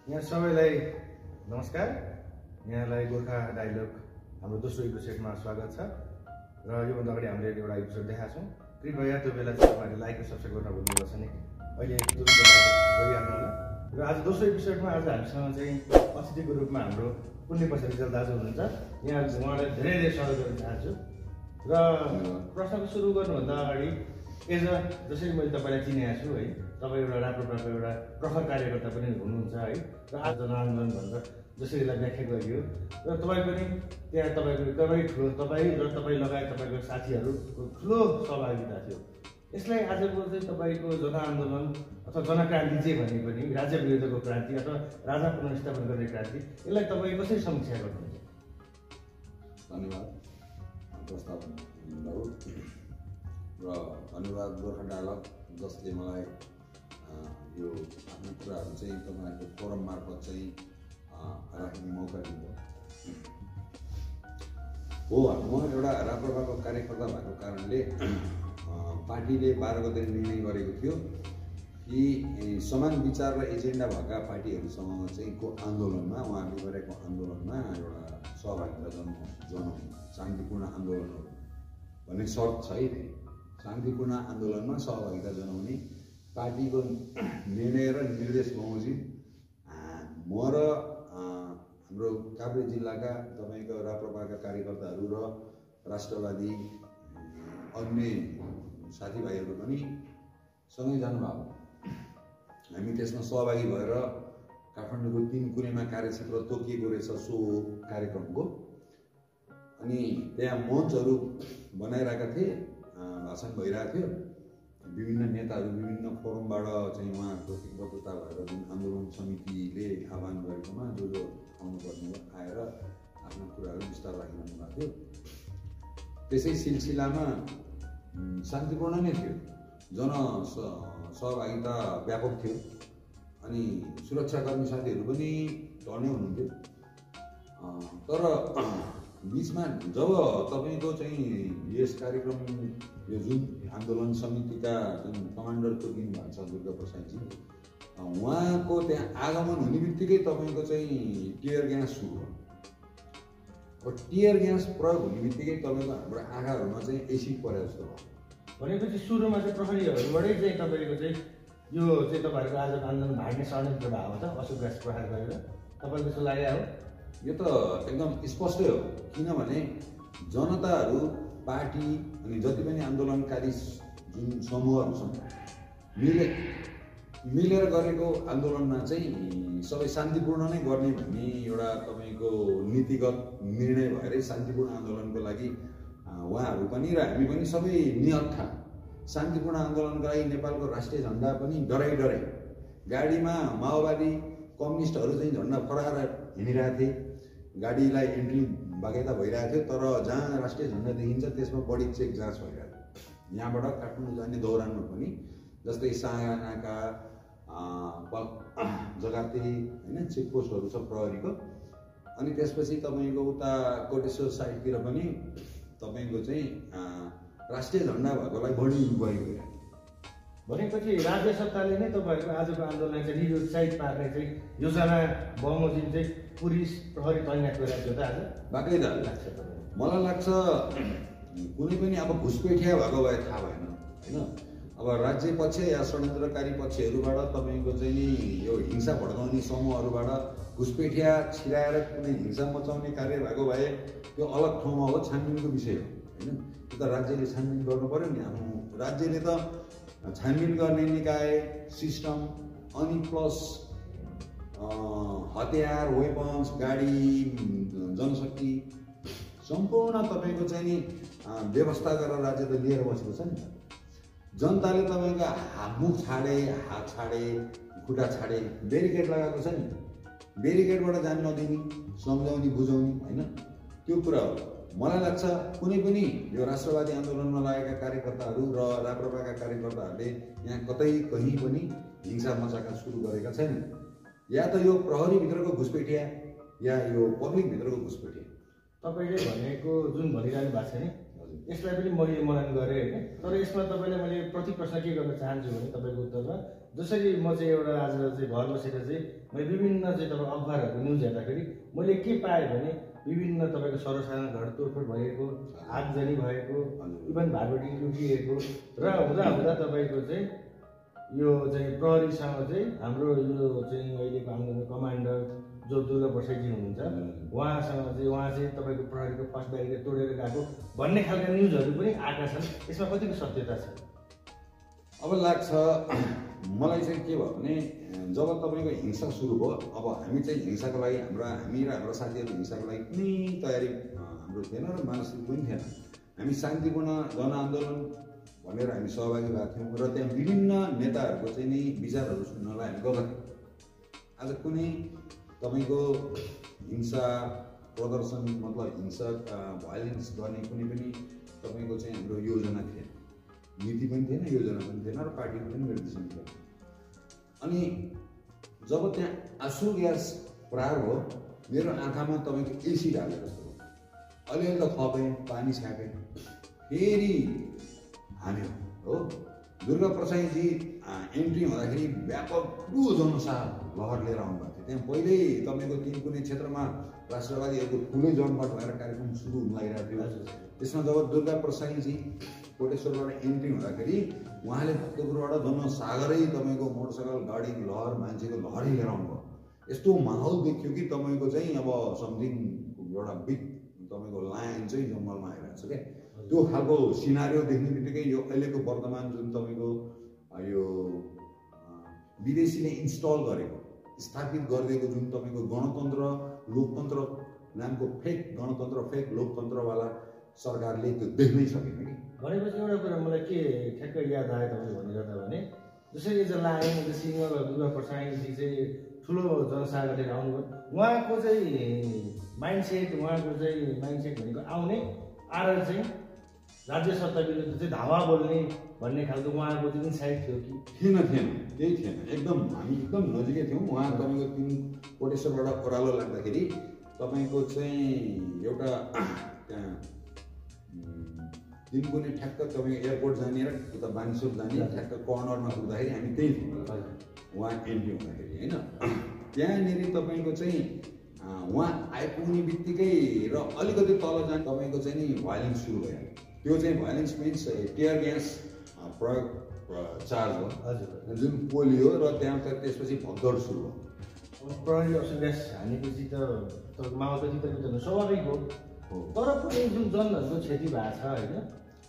यहाँ सबैलाई नमस्कार। यहाँलाई गोर्खा डायलग हाम्रो दोस्रो एपिसोडमा स्वागत छ र योभन्दा अगाडि हामीले एउटा एपिसोड देखाएको छौँ। कृपया त्यो बेला चाहिँ तपाईँहरूले लाइक र सब्सक्राइब गर्न भुल्नुपर्छ नि। अहिले तुरुन्त गरिहाल्नु होला। र आज दोस्रो एपिसोडमा आज हामीसँग चाहिँ अतिथिको रूपमा हाम्रो पुण्य प्रसाद रिजाल दाजु हुनुहुन्छ। यहाँ उहाँलाई धेरै धेरै स्वागत गर्न चाहन्छु। र प्रश्नको सुरु गर्नुभन्दा अगाडि जसरी मैले तपाईँलाई चिनेको छु है, तपाईँ एउटा राप्रपाको एउटा प्रखर कार्यकर्ता पनि हुनुहुन्छ है, र आज जनआन्दोलन भनेर जसरी यसलाई व्याख्या गरियो र तपाईँ पनि त्यहाँ तपाईँको एकदमै ठुलो तपाईँ र तपाईँ लगायत तपाईँको साथीहरूको ठुलो सहभागिता थियो। यसलाई आजको चाहिँ तपाईँको जनआन्दोलन अथवा जनक्रान्ति जे भने पनि राज्य विरुद्धको क्रान्ति अथवा राजा पुनर्स्थापन गर्ने क्रान्ति, यसलाई तपाईँ कसरी समीक्षा गर्नुहुन्छ? धन्यवाद प्रस्ताव र धन्यवाद गोर्खा डायलग जसले मलाई यो आफ्नो कुराहरू चाहिँ तपाईँहरूको फोरम मार्फत चाहिँ राख्ने मौका दिनुभयो। हो, म एउटा राप्रपाको कार्यकर्ता भएको कारणले पार्टीले 12 गते निर्णय गरेको थियो कि समान विचार र एजेन्डा भएका पार्टीहरूसँग चाहिँ को आन्दोलनमा, उहाँहरूले गरेको आन्दोलनमा एउटा सहभागिता जनाउने शान्तिपूर्ण आन्दोलनहरू भन्ने शर्त छ है। शान्तिपूर्ण आन्दोलनमा सहभागिता जनाउने पार्टीको निर्णय र निर्देश बमोजिम म र हाम्रो काभ्रे जिल्लाका तपाईँको राप्रपाका कार्यकर्ताहरू र राष्ट्रवादी अन्य साथीभाइहरू पनि सँगै जानुभएको। हामी त्यसमा सहभागी भएर काठमाडौँको 3 कुनेमा कार्यक्षेत्र तोकिएको रहेछ सो कार्यक्रमको। अनि त्यहाँ मञ्चहरू बनाइरहेका थिए, भाषण भइरहेको थियो। विभिन्न नेताहरू विभिन्न फोरमबाट चाहिँ उहाँहरूको एकबद्धता भएर जुन आन्दोलन समितिले आह्वान गरेकोमा जो आउनुपर्ने आएर आफ्नो कुराहरू विस्तार राखिरहनु भएको थियो। त्यसै सिलसिलामा शान्तिपूर्ण नै थियो, सहभागिता व्यापक थियो। अनि सुरक्षाकर्मी साथीहरू पनि टर्नै हुनुहुन्थ्यो। तर बिचमा जब तपाईँको चाहिँ यस कार्यक्रम यो जुन आन्दोलन समितिका जुन कमान्डर तोकिनु भएको छ दुर्गा प्रसादजी, उहाँको त्यहाँ आगमन हुने बित्तिकै तपाईँको चाहिँ टियर ग्यास सुरु भयो। टियर ग्यास प्रयोग हुने बित्तिकै तपाईँको हाम्रो आँखाहरूमा चाहिँ एसिड परे जस्तो भयो। भनेपछि सुरुमा चाहिँ प्रहरीहरूबाटै चाहिँ तपाईँको चाहिँ यो चाहिँ तपाईँहरूको आजको आन्दोलन भाग्ने षड्यन्त्र भएको छ, अशोक ग्यास प्रहार गरेर तपाईँको जस्तो लाग्यो हो? यो त एकदम स्पष्टै हो। किनभने जनताहरू, पार्टी अनि जति पनि आन्दोलनकारी जुन समूहहरू छन् मिलेर गरेको आन्दोलनमा चाहिँ सबै शान्तिपूर्ण नै गर्ने भन्ने एउटा तपाईँको नीतिगत निर्णय भएरै शान्तिपूर्ण आन्दोलनको लागि उहाँहरू पनि र हामी पनि सबै निहत्था शान्तिपूर्ण आन्दोलनका लागि नेपालको राष्ट्रिय झन्डा पनि डराइ गाडीमा माओवादी कम्युनिस्टहरू चाहिँ झन्डा फहराएर हिँडिरहेको थिए। गाडीलाई एन्ट्री बागैता भइरहेको थियो, तर जहाँ राष्ट्रिय झन्डा देखिन्छ त्यसमा बढी चेक जाँच भइरहेको थियो। यहाँबाट काठमाडौँ जाने दौरानमा पनि जस्तै सागानाका जगाते होइन चेकपोस्टहरू छ प्रहरीको। अनि त्यसपछि तपाईँको उता कोटेश्वर साइडतिर पनि तपाईँको चाहिँ राष्ट्रिय झन्डा भएकोलाई बढी भएको थियो। भनेपछि राज्य सत्ताले नै तपाईँहरूको आजको आन्दोलन चाहिँ निरुत्साहित पार्ने चाहिँ योजना बमोजिम चाहिँ पुलिस प्रहरी तैनात गरेर थियो त आज? बाँकै त लाग्छ। मलाई लाग्छ कुनै पनि अब घुसपेठिया भएको भए थाहा भएन होइन। अब राज्य पक्ष या षड्यन्त्रकारी पक्षहरूबाट तपाईँको चाहिँ नि यो हिंसा भड्काउने समूहहरूबाट घुसपेठिया छिराएर कुनै हिंसा मचाउने कार्य भएको भए त्यो अलग ठाउँमा हो, छानबिनको विषय हो होइन। त्यो त राज्यले छानबिन गर्नु पर्यो नि। आफ्नो राज्यले त छानबिन गर्ने निकाय सिस्टम अनि प्लस हतियार, वेपन्स, गाडी, जनशक्ति सम्पूर्ण तपाईँको चाहिँ नि व्यवस्था गरेर राज्य त लिएर बसेको छ नि। जनताले तपाईँको मुख छाडे, हात छाडे, खुट्टा छाडे, बेरिकेड लगाएको छ नि। बेरिकेडबाट जान नदिने, सम्झाउने, बुझाउने होइन, त्यो कुरा हो। मलाई लाग्छ कुनै पनि यो राष्ट्रवादी आन्दोलनमा लागेका कार्यकर्ताहरू र राप्रपाका कार्यकर्ताहरूले यहाँ कतै कहीँ पनि हिंसा मचाका सुरु गरेका छैनन्। या त यो प्रहरीभित्रको घुसपेठिया या यो पब्लिकभित्रको घुसपेठिया। तपाईँले भनेको जुन भनिरहनु भएको छ नि, यसलाई पनि मैले मनन गरेँ होइन। तर यसमा तपाईँलाई मैले प्रति प्रश्न के गर्न चाहन्छु भने तपाईँको उत्तरमा जसरी म चाहिँ एउटा आज चाहिँ घर बसेर चाहिँ मैले विभिन्न चाहिँ तपाईँको अखबारहरूको न्युज हेर्दाखेरि मैले के पाएँ भने विभिन्न तपाईँको सर्वसाधारण घर तोडफोड भएको, आगजनी भएको, इभन भागवटी लुटिएको र हुँदा हुँदा तपाईँको चाहिँ यो चाहिँ प्रहरीसँग चाहिँ हाम्रो यो चाहिँ अहिलेको हाम्रो कमान्डर जो दुर्गा प्रसादजी हुनुहुन्छ उहाँ चाहिँ तपाईँको प्रहरीको फर्स्ट ब्यारिकेड तोडेर गएको भन्ने खालका न्युजहरू पनि आएका छन्। यसमा कतिको सत्यता छ? अब लाग्छ मलाई चाहिँ के भयो भने जब तपाईँको हिंसा सुरु भयो, अब हामी चाहिँ हिंसाको लागि हामी र हाम्रो साथीहरू हिंसाको लागि कुनै तयारी हाम्रो थिएन र मानसिक पनि थिएन। हामी शान्तिपूर्ण जनआन्दोलन भनेर हामी सहभागी भएको थियौँ र त्यहाँ विभिन्न नेताहरूको चाहिँ नि विचारहरू सुन्नलाई हामी गएको थियौँ। आज कुनै तपाईँको हिंसा प्रदर्शन मतलब हिंसा भाइलेन्स गर्ने कुनै पनि तपाईँको चाहिँ हाम्रो योजना थिएन, नीति पनि थिएन, योजना पनि थिएन र पार्टीको पनि निर्देशन थिएन। अनि जब त्यहाँ आँसु ग्यास प्रहार हो, मेरो आँखामा तपाईँको एसी ढालेर जस्तो हो। अलिअलि त खपेँ, पानी छ्यापेँ, फेरि हान्यो हो। दुर्गा प्रसादजी एन्ट्री हुँदाखेरि व्यापक ठुलो जनसार लहर लिएर आउनुभएको थियो। त्यहाँ पहिल्यै तपाईँको तीन कुनै क्षेत्रमा राष्ट्रवादीहरूको ठुलै जनमत भएर कार्यक्रम सुरु हुन लागिरहेको थियो। त्यसमा जब दुर्गा प्रसादजी कोटेश्वरबाट एन्ट्री हुँदाखेरि उहाँले भक्तपुरबाट जनसागरै तपाईँको मोटरसाइकल गाडी लहर मान्छेको लहरै लिएर आउनुभयो। यस्तो माहौल देखियो कि तपाईँको चाहिँ अब समथिङ एउटा बिग तपाईँको लायन चाहिँ जङ्गलमा आइरहेको छ क्या। त्यो खालको सिनारियो देख्ने बित्तिकै यो अहिलेको वर्तमान जुन तपाईँको यो विदेशीले इन्स्टल गरेको स्थापित गरिदिएको जुन तपाईँको गणतन्त्र लोकतन्त्र नामको फेक गणतन्त्र फेक लोकतन्त्रवाला सरकारले त्यो देख्नै सकेन कि। भनेपछि एउटा कुरा मलाई के ठ्याक्कै याद आयो तपाईँले भन्नुपर्दा भने जसरी as lion as singer Durga प्रसादजी चाहिँ ठुलो जनसागर लिएर आउनुभयो, उहाँको चाहिँ माइन्डसेट भनेको आउने आएर चाहिँ राज्य सत्ता विरुद्ध चाहिँ धावा बोल्ने भन्ने खालको उहाँको चाहिँ इन्साइट थियो कि थिएन? केही थिएन। एकदम हामी एकदम नजिकै थियौँ। उहाँ तपाईँको तिन कोटेश्वरबाट ओह्रालो लाग्दाखेरि तपाईँको चाहिँ एउटा त्यहाँ तिन कुनै ठ्याक्क तपाईँको एयरपोर्ट जाने र उता बानेश्वर जाने ठ्याक्क कर्नरमा पुग्दाखेरि हामी त्यही थियौँ उहाँ एन्ट्री हुँदाखेरि होइन। त्यहाँनिर तपाईँको चाहिँ उहाँ आइपुग्ने बित्तिकै र अलिकति तल जाने तपाईँको चाहिँ नि भाइलेन्स सुरु भयो। त्यो चाहिँ भाइलेन्स मिन्स टियर ग्यास प्रयोग चार्ज हो जुन पोलियो र त्यहाँ त्यसपछि भगदड सुरु भयो। प्रहरी असल ग्यास हानेपछि त माहौल त चित्त स्वाभाविक हो, तर पनि जुन जनहरूको क्षति भएको छ होइन,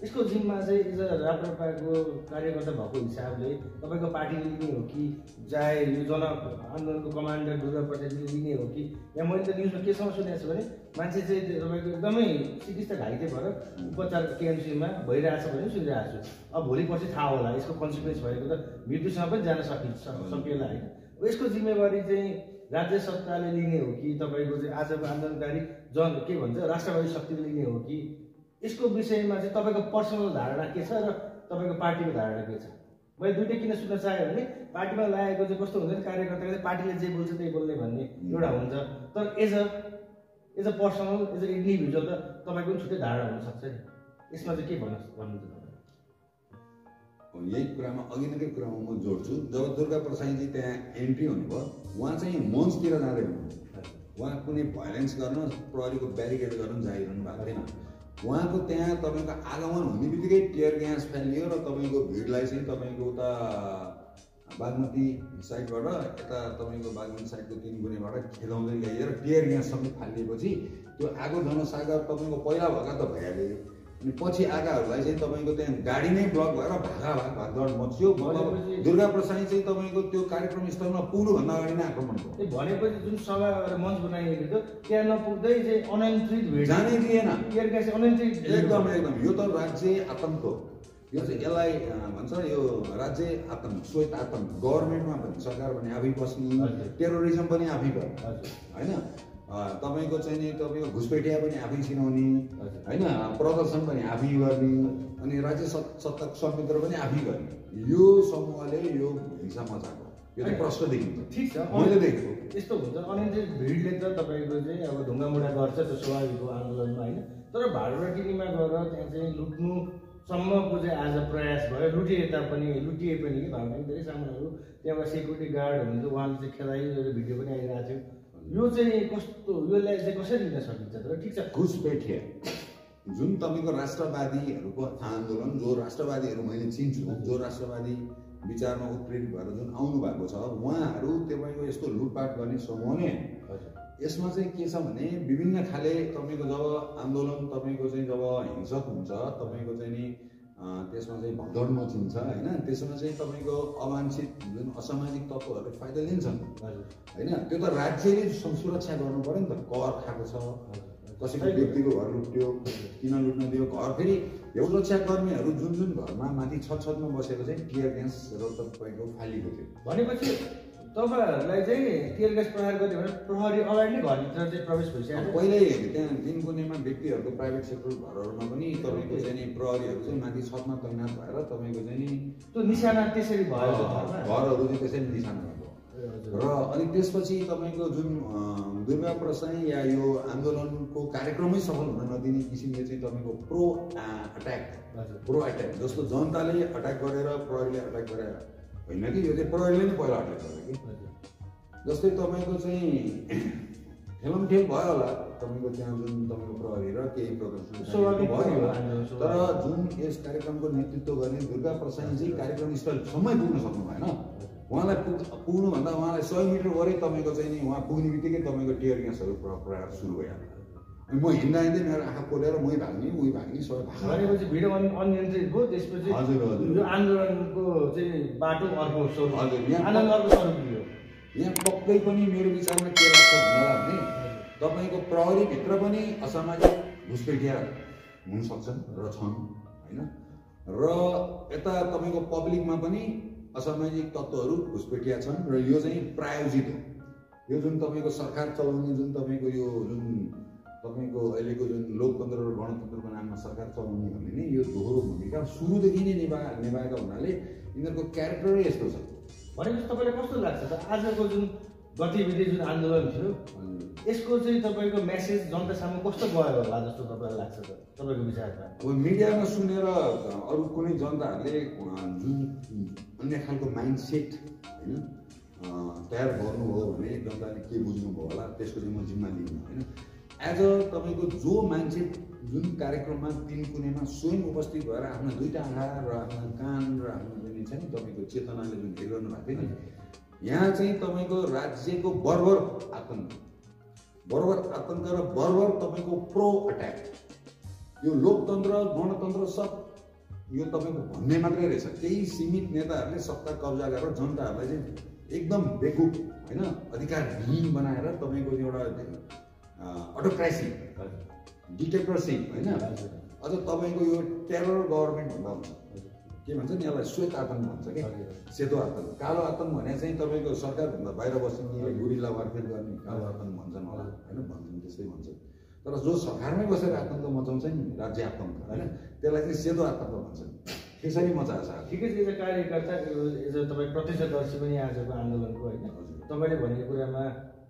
यसको जिम्मा चाहिँ एज अ राप्रपाको कार्यकर्ता भएको हिसाबले तपाईँको पार्टीले लिने हो कि चाहे यो जनआन्दोलनको कमान्डर दुर्गा प्रसादले लिने हो कि? यहाँ मैले त न्युजमा केसम्म सुनेको छु भने मान्छे चाहिँ तपाईँको एकदमै चिकित्सा घाइते भएर उपचार केएमसीमा भइरहेछ भने सुनिरहेको छु। अब भोलि पर्सि थाहा होला यसको कन्सिक्वेन्स भएको त मृत्युसँग पनि जान सकिएला होइन। यसको जिम्मेवारी चाहिँ राज्य सत्ताले लिने हो कि तपाईँको चाहिँ आजको आन्दोलनकारी के भन्छ राष्ट्रवादी शक्तिले लिने हो कि? यसको विषयमा चाहिँ तपाईँको पर्सनल धारणा के छ र तपाईँको पार्टीको धारणा के छ? मैले दुइटै किन सुन्न चाहेँ भने पार्टीमा लागेको चाहिँ कस्तो हुन्छ कार्यकर्ताले चाहिँ पार्टीले जे बोल्छ त्यही बोल्ने भन्ने एउटा हुन्छ, तर as a personal as a individual त तपाईँको पनि छुट्टै धारणा हुनसक्छ नि। यसमा चाहिँ के भन्नुहुन्छ तपाईँ? यही कुरामा अघि नैकै कुरामा म जोड्छु। जब दुर्गा प्रसादजी त्यहाँ एन्ट्री हुनुभयो उहाँ चाहिँ मञ्चतिर जाँदै हुनुहुन्थ्यो। उहाँ कुनै भाइलेन्स गर्न प्रहरीको ब्यारिकेड गर्न जाइरहनु भएको थिएन। उहाँको त्यहाँ तपाईँको आगमन हुने बित्तिकै टियर ग्यास फालियो र तपाईँको भिडलाई चाहिँ तपाईँको उता बागमती साइडबाट यता तपाईँको बागमती साइडको तिन गुनेबाट खेदाउँदै ल्याइएर टियर ग्यास समेत फालिएपछि त्यो आगो जनसागर तपाईँको पहिला भएका त भइहाल्यो। अनि पछि आगाहरूलाई चाहिँ तपाईँको त्यहाँ गाडी नै ब्लक भएर भागदौड मच्यो। दुर्गा प्रसाद चाहिँ तपाईँको त्यो कार्यक्रम स्थलमा पुग्नुभन्दा अगाडि नै आक्रमण भयो। भनेपछि जुन सभा मञ्च बनाइएको थियो त्यहाँ नपुग्दै चाहिँ अनियन्त्रित भिड जानै दिएन। एकदम यो त राज्य आतङ्क हो। यो चाहिँ यसलाई भन्छ यो राज्य आतङ्क, श्वेत आतङ्क। गभर्मेन्टमा पनि सरकार पनि आफै बस्ने, टेरोरिजम पनि आफै गर्ने होइन। तपाईँको चाहिँ नि तपाईँको घुसपेटिया पनि आफै सिनाउने होइन, प्रदर्शन पनि आफै गर्ने अनि राज्य सत्ता संयन्त्र पनि आफै गर्ने यो समूहले यो हिंसा मचाएको यो चाहिँ प्रश्न देखिन्छ। ठिक छ, मैले देखेको यस्तो हुन्छ। अनि भिडले त तपाईँको चाहिँ अब ढुङ्गामुढा गर्छ त्यो स्वाभाविक हो आन्दोलनमा होइन, तर भाडुराटिनीमा गएर त्यहाँ चाहिँ लुट्नु सम्मको चाहिँ आज प्रयास भयो लुटिए पनि कि घरमा धेरै सामानहरू त्यहाँबाट सेक्युरिटी गार्ड हुनुहुन्थ्यो उहाँले चाहिँ खेलाइरहेको भिडियो पनि आइरहेको थियो यो चाहिँ कस्तो योलाई चाहिँ कसरी लिन सकिन्छ तर ठिक छ घुसपेठिया जुन तपाईँको राष्ट्रवादीहरूको आन्दोलन जो राष्ट्रवादीहरू मैले चिन्छु जो राष्ट्रवादी विचारमा उत्प्रेरित भएर जुन आउनु भएको छ उहाँहरू तपाईँको यस्तो लुटपाट गर्ने समूह नै यसमा चाहिँ के छ भने विभिन्न खाले तपाईँको जब आन्दोलन तपाईँको चाहिँ जब हिंसक हुन्छ तपाईँको चाहिँ नि त्यसमा चाहिँ भगदड मचिन्छ होइन त्यसमा चाहिँ तपाईँको अवांछित जुन असामाजिक तत्त्वहरूले फाइदा लिन्छन् होइन त्यो त राज्यले सुरक्षा गर्नु पऱ्यो नि त कर खाएको छ कसैको व्यक्तिको घर लुट्यो किन लुट्न दियो घर फेरि सुरक्षाकर्मीहरू जुन जुन घरमा माथि छतमा बसेको चाहिँ टियर ग्यास र तपाईँको फालिएको थियो भनेपछि तपाईँहरूलाई चाहिँ टियर ग्यास प्रहार गर्ने भने प्रहरी अगाडि नै घरभित्र चाहिँ प्रवेश भइसक्यो पहिल्यै त्यहाँ दिनकुनेमा व्यक्तिहरूको प्राइभेट सेक्टर घरहरूमा पनि तपाईँको चाहिँ नि प्रहरीहरू चाहिँ माथि छतमा तैनात भएर तपाईँको चाहिँ नि त्यो निशाना त्यसरी भयो घरहरू चाहिँ त्यसरी निशाना भएको र अनि त्यसपछि तपाईँको जुन दुर्गा प्रसाई या यो आन्दोलनको कार्यक्रमै सफल हुन नदिने किसिमले चाहिँ तपाईँको प्रो अट्याक जस्तो जनताले अट्याक गरेर प्रहरीले अट्याक गरेर होइन कि यो चाहिँ प्रहरीले नै पहिला अट्याक गरे कि जस्तै तपाईँको चाहिँ ठेलमठेल भयो होला तपाईँको त्यहाँ जुन तपाईँको प्रहरी र केही प्रदर्शन भयो तर जुन यस कार्यक्रमको नेतृत्व गर्ने दुर्गा प्रसाई चाहिँ कार्यक्रम स्थलसम्मै पुग्न सक्नु भएन उहाँलाई पुग्नुभन्दा उहाँलाई 100 मिटर वरै तपाईँको चाहिँ नि उहाँ पुग्ने बित्तिकै तपाईँको टियर ग्यासहरू प्रहार सुरु भइहाल्यो अनि म हिँड्दा हिँड्दै मेरो आँखा खोलेर मै भाग्ने उही भाग्ने सबै भनेपछि भिड अनियन्त्रित भयो त्यसपछि हजुर यो आन्दोलनको चाहिँ बाटो अर्को स्वरूप हजुर आन्दोलन अर्को स्वरूप लियो यहाँ पक्कै पनि मेरो विचारमा के लाग्छ भन्नलाई भने तपाईँको प्रहरीभित्र पनि असामाजिक घुसपेठिया हुन सक्छन् र छन् होइन र यता तपाईँको पब्लिकमा पनि असामाजिक तत्त्वहरू घुसपेठिया छन् र यो चाहिँ प्रायोजित हो यो जुन तपाईँको सरकार चलाउने जुन तपाईँको यो जुन तपाईँको अहिलेको जुन लोकतन्त्र र गणतन्त्रको नाममा सरकार चलाउने भन्ने नि यो दोहोरो भूमिका सुरुदेखि नै निभाएका हुनाले यिनीहरूको क्यारेक्टरै यस्तो छ भनेपछि तपाईँलाई कस्तो लाग्छ त आजको जुन गतिविधि जुन आन्दोलन थियो यसको चाहिँ तपाईँको मेसेज जनतासम्म कस्तो गयो होला जस्तो तपाईँलाई लाग्छ त तपाईँको विचारमा अब मिडियामा सुनेर अरू कुनै जनताहरूले जुन अन्य खालको माइन्डसेट होइन तयार गर्नु हो भने जनताले के बुझ्नुभयो होला त्यसको चाहिँ म जिम्मा लिनु होइन एज अ तपाईँको जो मान्छे जुन कार्यक्रममा तिन कुनैमा स्वयं उपस्थित भएर आफ्ना दुईटा आँखा र आफ्ना कान र आफ्नो जुन छ नि तपाईँको चेतनाले जुन हेरिरहनु भएको थियो नि यहाँ चाहिँ तपाईँको राज्यको बर्बर आतङ्क र बर्बर तपाईँको प्रो अट्याक यो लोकतन्त्र गणतन्त्र सब यो तपाईँको भन्ने मात्रै रहेछ केही सीमित नेताहरूले सत्ता कब्जा गरेर जनताहरूलाई चाहिँ एकदम बेकुफ होइन अधिकारविहीन बनाएर तपाईँको एउटा अटोक्रासी डिक्टेटरसिप होइन अझ तपाईँको यो टेरर गभर्मेन्ट भन्दा हुन्छ के भन्छ नि यसलाई श्वेत आतङ्क भन्छ कि सेतो आतङ्क कालो आतङ्क भने चाहिँ तपाईँको सरकारभन्दा बाहिर बस्ने गुरिल्ला वारफेयर गर्ने कालो आतङ्क भन्छन् होला होइन भन्छन् त्यस्तै भन्छ तर जो सरकारमै बसेर आतङ्क मचाउँछ नि राज्य आतङ्क होइन त्यसलाई चाहिँ सेतो आतङ्क भन्छन् त्यसरी मचाएको छ ठिकै छ कार्यकर्ता एज तपाईँ प्रत्यक्षदर्शी पनि आजको आन्दोलनको होइन तपाईँले भनेको कुरामा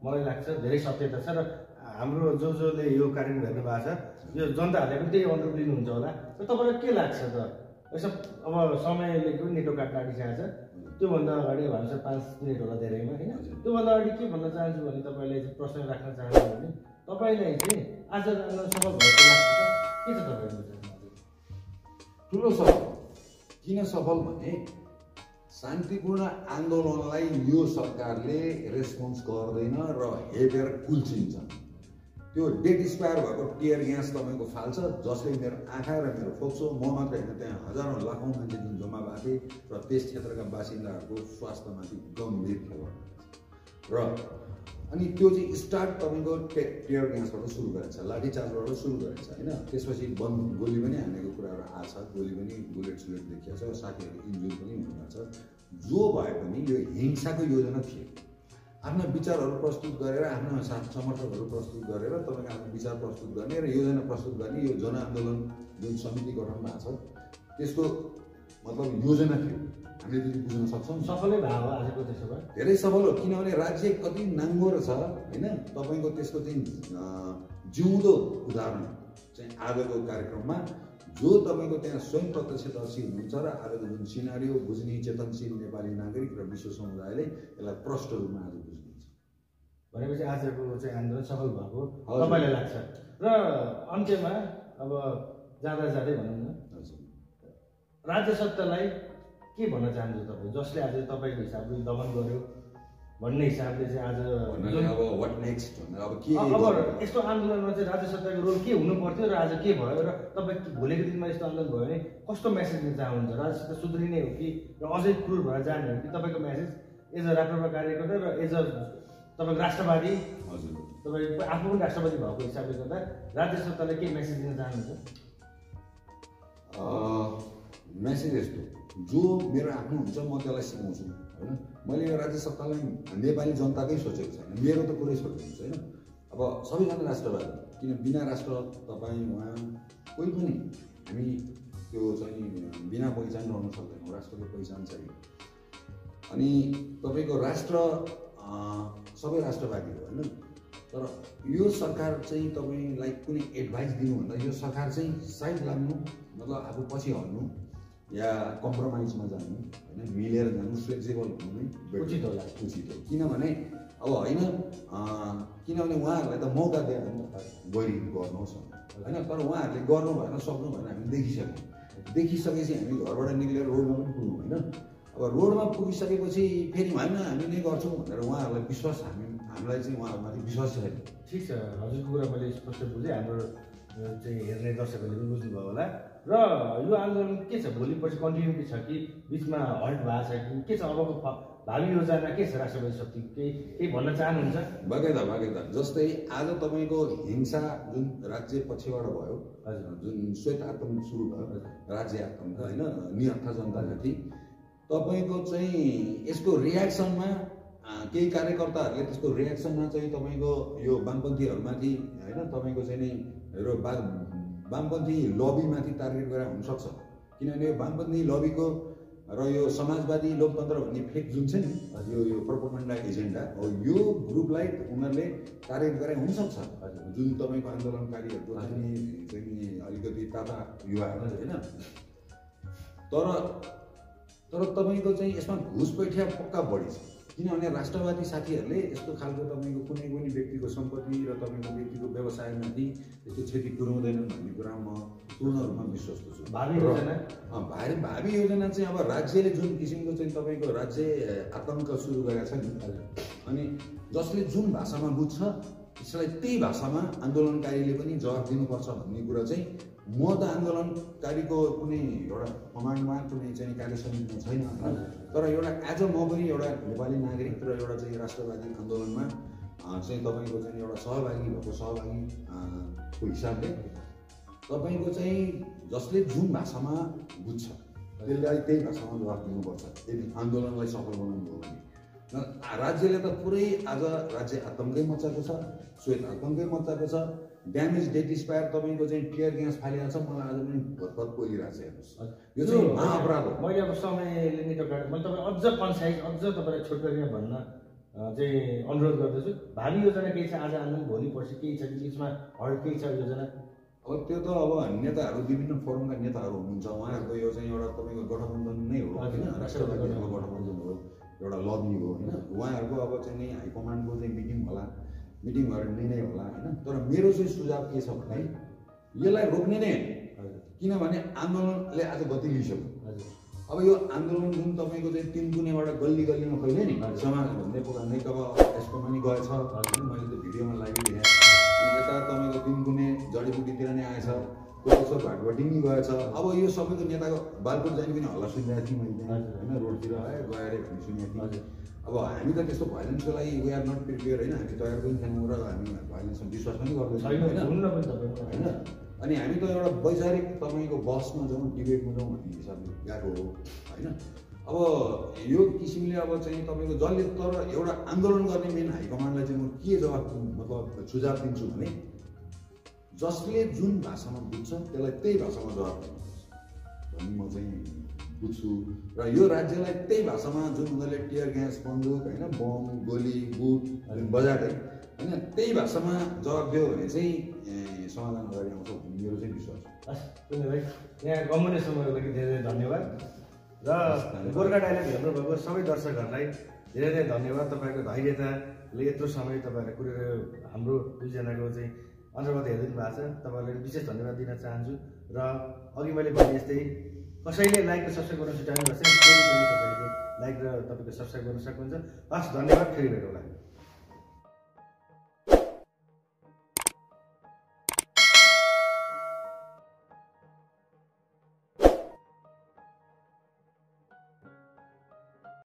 मलाई लाग्छ धेरै सत्यता छ र हाम्रो जसले यो कार्यक्रम हेर्नु भएको छ यो जनताहरूले पनि त्यही अनुरूप लिनुहुन्छ होला र तपाईँलाई के लाग्छ त यसो अब समयले पनि नेटो काट्न आँटिसकेको छ त्योभन्दा अगाडि भन्छ 5 मिनट होला धेरैमा होइन त्योभन्दा अगाडि के भन्न चाहन्छु भने तपाईँलाई चाहिँ प्रश्न राख्न चाहन्छु भने तपाईँलाई चाहिँ आज आन्दोलन सफल भएको लाग्छ के छ तपाईँको ठुलो सफल किन सफल भने शान्तिपूर्ण आन्दोलनलाई यो सरकारले रेस्पोन्स गर्दैन र हेपेर कुल्चिन्छ त्यो डेट एक्सपायर भएको टियर ग्यास तपाईँको फाल्छ जसले मेरो आँखा र मेरो फोक्सो म मात्रै होइन त्यहाँ हजारौँ लाखौँ मान्छे जुन जम्मा भएको थिए र त्यस क्षेत्रका बासिन्दाहरूको स्वास्थ्यमाथि गम्भीर खेल र अनि त्यो चाहिँ स्टार्ट तपाईँको टियर ग्यासबाट सुरु गरेको छ लाठीचार्जबाट सुरु गरेको छ होइन त्यसपछि बन्द गोली पनि हानेको कुराहरू आएको छ गोली पनि बुलेट देखिएको छ साथीहरू इन्जुर पनि हुनुभएको छ जो भए पनि यो हिंसाको योजना थियो आफ्ना विचारहरू प्रस्तुत गरेर आफ्ना समर्थकहरू प्रस्तुत गरेर तपाईँको आफ्नो विचार प्रस्तुत गर्ने र योजना प्रस्तुत गर्ने यो जनआन्दोलन जुन समिति गठन भएको छ त्यसको मतलब योजना थियो हामीले त्यति बुझ्न सक्छौँ सफलै भयो आजको त्यसो भए धेरै सफल हो किनभने राज्य कति नाङ्गो छ होइन तपाईँको त्यसको चाहिँ जिउँदो उदाहरण चाहिँ आजको कार्यक्रममा जो तपाईँको त्यहाँ स्वयं प्रत्यक्षदर्शी हुनुहुन्छ र आजको जुन सिनारियो बुझ्ने चेतनशील नेपाली नागरिक र विश्व समुदायले यसलाई प्रष्ट रूपमा आज बुझ्नुहुन्छ। भनेपछि आजको चाहिँ आन्दोलन सफल भएको तपाईँलाई लाग्छ। र अन्त्यमा अब जाँदा जाँदै भनौँ न, राज्य सत्तालाई के भन्न चाहनुहुन्छ तपाईँ, जसले आज तपाईँको हिसाबले दमन गर्यो भन्ने हिसाबले चाहिँ आज अब व्हाट नेक्स्ट भनेर अब के अब यस्तो आन्दोलनमा चाहिँ राज्य सत्ताको रोल के हुनु पर्थ्यो र आज के भयो र तपाईँ भोलिको दिनमा यस्तो आन्दोलन भयो भने कस्तो मेसेज दिन चाहनुहुन्छ? राज्य सत्ता सुध्रिने हो कि र अझै क्रूर भएर जाने हो कि? तपाईँको मेसेज एज अ राप्रपा कार्यकर्ता र एज अ तपाईँको राष्ट्रवादी, हजुर तपाईँ आफू पनि राष्ट्रवादी भएको हिसाबले गर्दा राज्य सत्तालाई के मेसेज दिन चाहनुहुन्छ? मेसेज यस्तो, जो मेरो आफ्नो हुन्छ म त्यसलाई सिकाउँछु होइन। मैले यो राज्य सत्तालाई नेपाली जनताकै सोचेको छैन, मेरो त कुरै सोचेको छैन। अब सबैजना राष्ट्रवादी, किन बिना राष्ट्र तपाईँ उहाँ कोही पनि हामी त्यो चाहिँ बिना पहिचान रहन सक्दैनौँ, राष्ट्रको पहिचान चाहियो। अनि तपाईँको राष्ट्र सबै राष्ट्रवादी हो होइन, तर यो सरकार चाहिँ तपाईँलाई कुनै एडभाइस दिनुभन्दा यो सरकार चाहिँ साइड लाग्नु, मतलब आफू पछि हट्नु या कम्प्रोमाइजमा जानु होइन, मिलेर जानु, फ्लेक्सिबल हुनु नै उचित होला। उचित हो। किनभने अब होइन, किनभने उहाँहरूलाई त मौका दियो भने गरी गर्नुहोस् होइन, तर उहाँहरूले गर्नु भएन, सक्नु भएन, हामी देखिसकेपछि हामी घरबाट निक्लेर रोडमा पनि पुग्नु होइन। अब रोडमा पुगिसकेपछि फेरि होइन हामी नै गर्छौँ भनेर उहाँहरूलाई विश्वास, हामीलाई चाहिँ उहाँहरूमाथि विश्वास छैन। ठिक छ, हजुरको कुरा मैले स्पष्ट बुझेँ, हाम्रो चाहिँ हेर्ने दर्शकहरूले पनि बुझ्नुभयो होला। र यो आन्दोलन के छ, भोलि पछि कन्टिन्युटी छ कि बिचमा हल्ट भएको छ कि के छ, अबको भावी योजना के छ राष्ट्रवादी शक्ति, केही भन्न चाहनुहुन्छ? बागैदा जस्तै आज तपाईँको हिंसा जुन राज्य पछिबाट भयो, जुन श्वेत आतङ्क सुरु भयो, राज्य आतङ्क होइन, निहत्था जनतामाथि, तपाईँको चाहिँ यसको रियाक्सनमा केही कार्यकर्ताहरूले त्यसको रियाक्सनमा चाहिँ तपाईँको यो वामपन्थीहरूमाथि होइन, तपाईँको चाहिँ नि र वामपन्थी लबीमाथि टार्गेट गरेर हुनसक्छ। किनभने यो वामपन्थी लबीको र यो समाजवादी लोकतन्त्र भन्ने फेक जुन छ नि, यो प्रोपोगेन्डा एजेन्डा हो, यो ग्रुपलाई उनीहरूले टार्गेट गरेर हुनसक्छ। जुन तपाईँको आन्दोलनकारीहरूको चाहिँ अलिकति ताता युवाहरू होइन, तर तपाईँको चाहिँ यसमा घुसपैठिया पक्का बढी छ। किनभने राष्ट्रवादी साथीहरूले यस्तो खालको तपाईँको कुनै पनि व्यक्तिको सम्पत्ति र तपाईँको व्यक्तिको व्यवसायमाथि यस्तो क्षति पुर्याउँदैनन् भन्ने कुरामा म पूर्ण रूपमा विश्वस्त छु। भावी योजना चाहिँ अब राज्यले जुन किसिमको चाहिँ तपाईँको राज्य आतङ्क सुरु गरेको छ नि, अनि जसले जुन भाषामा बुझ्छ त्यसलाई त्यही भाषामा आन्दोलनकारीले पनि जवाब दिनुपर्छ भन्ने कुरा चाहिँ, म त आन्दोलनकारीको कुनै एउटा कमान्डमा कुनै चाहिँ कार्य समितिमा छैन, तर एउटा एज अ म पनि एउटा नेपाली नागरिक र एउटा चाहिँ राष्ट्रवादी आन्दोलनमा चाहिँ तपाईँको चाहिँ एउटा सहभागीको हिसाबले तपाईँको चाहिँ जसले जुन भाषामा बुझ्छ त्यसलाई त्यही भाषामा जवाब दिनुपर्छ यदि आन्दोलनलाई सफल बनाउनु हो भने। राज्यले त पुरै आज राज्य आतङ्कै मचाएको छ, श्वेत आतङ्कै मचाएको छ, ड्यामेज डेटिस्पायर तपाईँको चाहिँ टियर ग्यास फालिरहेको छ, मलाई आज पनि भतभत बोलिरहेको छ। हेर्नुहोस्, यो चाहिँ महाअपराध हो। मैले अब समयले निकाल्दा मैले तपाईँ अझ कन्साइज, अझ तपाईँलाई छोटकरीमा भन्न चाहिँ अनुरोध गर्दछु। भावी योजना केही छ आज आन्दोलन भोलि पर्सि केही छ कि बिचमा हल्ट केही छ योजना? अब त्यो त अब नेताहरू, विभिन्न फोरमका नेताहरू हुनुहुन्छ, उहाँहरूको यो चाहिँ एउटा तपाईँको गठबन्धन नै हो होइन, राष्ट्रवादीको गठबन्धन हो, एउटा लबी हो होइन। उहाँहरूको अब चाहिँ नि हाइकमान्डको चाहिँ मिटिङ होला, मिटिङ भएर निर्णय होला होइन। तर मेरो चाहिँ सुझाव के छ भने यसलाई रोक्ने नै होइन, किनभने आन्दोलनले आज गति लिइसक्यो। अब यो आन्दोलन जुन तपाईँको चाहिँ तिन कुनेबाट गल्ली गल्लीमा फैल्यो नि, समाज नेकपा यसको पनि गएछ, मैले त्यो भिडियोमा लागिदिएँ। यता तपाईँको तिन कुने जडीबुटीतिर नै आएछ, कोही भाटभटिङ नि गएछ। अब यो सबैको नेताको बालकोट जाने पनि हल्ला सुनिरहेको थिएँ मैले होइन, रोडतिर गएर भन्ने सुनेको थिएँ। अब हामी त त्यस्तो भाइलेन्सको लागि वी आर नट प्रिपेयर होइन, हामी तयार पनि छैनौँ र हामी भाइलेन्समा विश्वास पनि गर्दैछौँ होइन। अनि हामी त एउटा वैचारिक तपाईँको बसमा जाउँ, डिबेटमा जाउँ भन्ने हिसाबले गएको हो होइन। अब यो किसिमले अब चाहिँ तपाईँको जसले, तर एउटा आन्दोलन गर्ने मेन हाइकमान्डलाई चाहिँ म के जवाब मतलब सुझाव दिन्छु भने जसले जुन भाषामा बुझ्छ त्यसलाई त्यही भाषामा जवाब दिनुपर्छ भन्ने म चाहिँ बुझ्छु। र यो राज्यलाई त्यही भाषामा जुन उनीहरूले टियर ग्यास, बन्दुक होइन, बम, गोली, बुट बजारे होइन, त्यही भाषामा जवाब दियो भने चाहिँ समाधान अगाडि आउँछ भन्ने मेरो चाहिँ विश्वास हो। हस् पुण्य भाइ, यहाँ गम्भीर समयको लागि धेरै धेरै धन्यवाद र गोर्खा डाइलग हेर्नुभएको सबै दर्शकहरूलाई धेरै धेरै धन्यवाद। तपाईँको धैर्यताले यत्रो समय तपाईँहरूले कुरेर हाम्रो दुईजनाको चाहिँ अन्तर्गत हेरिदिनु भएको छ, तपाईँहरूलाई विशेष धन्यवाद दिन चाहन्छु। र अघि मैले भने जस्तै कसैले लाइक र सब्सक्राइब गर्न छुट्याउनु भएको छ, फेरि पनि तपाईँले लाइक र तपाईँको सब्सक्राइब गर्न सक्नुहुन्छ। हस्, धन्यवाद, फेरि भेटौँला।